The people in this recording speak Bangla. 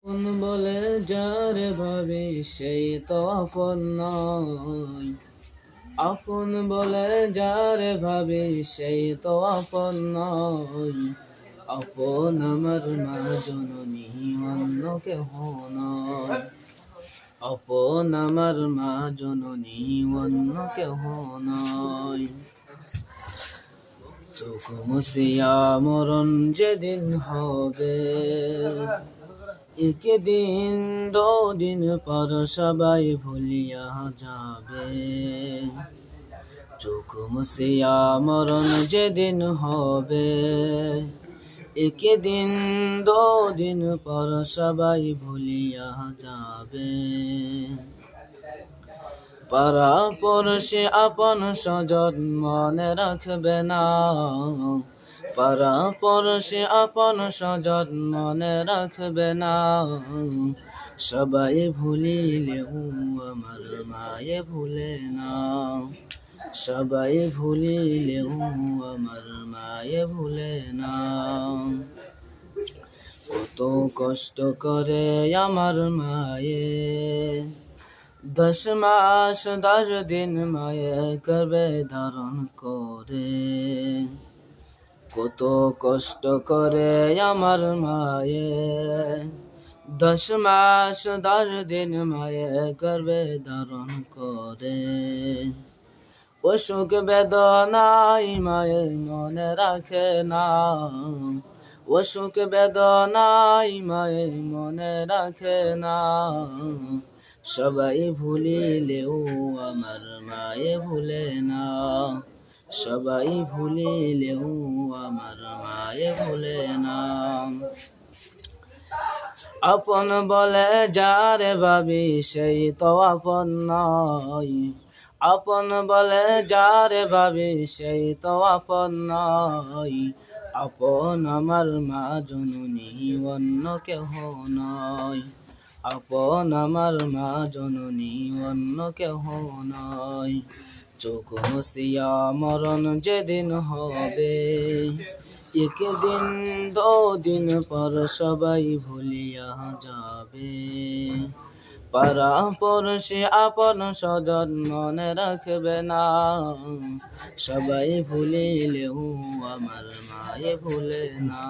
আপন বলে যারে ভাবি সেই তো আপন নয়। আপন বলে যারে ভাবি সেই তো আপন নয়। আপন আমার মা জননী অন্য কেহ নয়। আপন আমার মা জননী অন্য কেহ নয়। চোখ মুছিয়া মরণ যেদিন হবে, একদিন দুদিন পর সবাই ভুলিয়া যাবে। চোখ মুছিয়া মরণ যেদিন হবে, একদিন দুদিন পর সবাই ভুলিয়া যাবে। পাড়া পড়শি আপন স্বজন মনে রাখবে না। পাড়া পড়শি আপন স্বজন মনে রাখবে না। সবাই ভুলিলেও আমার মায়ে ভুলে না। সবাই ভুলিলেও আমার মায়ে ভুলে না। কত কষ্ট করে আমার মায়ে, 10 মাস 10 দিন মায়ে গর্ভে ধারণ করে। কত কষ্ট করে আমার মায়ে, 10 মাস 10 দিন মায়ে গর্ভে ধারণ করে। অসুখ বেদনাই মায়ে মনে রাখে না। অসুখ বেদনাই মায়ে মনে রাখে না। সবাই ভুলিলেও আমার মায়ে ভুলে না। সবাই ভুলিলেও আমার মায়ে ভুলে না। আপন বলে যারে ভাবি সেই তো আপন নয়। আপন বলে যারে ভাবি সেই তো আপন নয়। আপন আমার মা জননী অন্য কেহ নয়। আপন আমার মা জননী অন্য কেহ নয়। চোখ মুছিয়া মরণ যেদিন হবে, একদিন দুদিন পর সবাই ভুলিয়া যাবে। পাড়া পড়শি আপন স্বজন মনে রাখবে না। সবাই ভুলিলেও আমার মায়ে ভুলে না।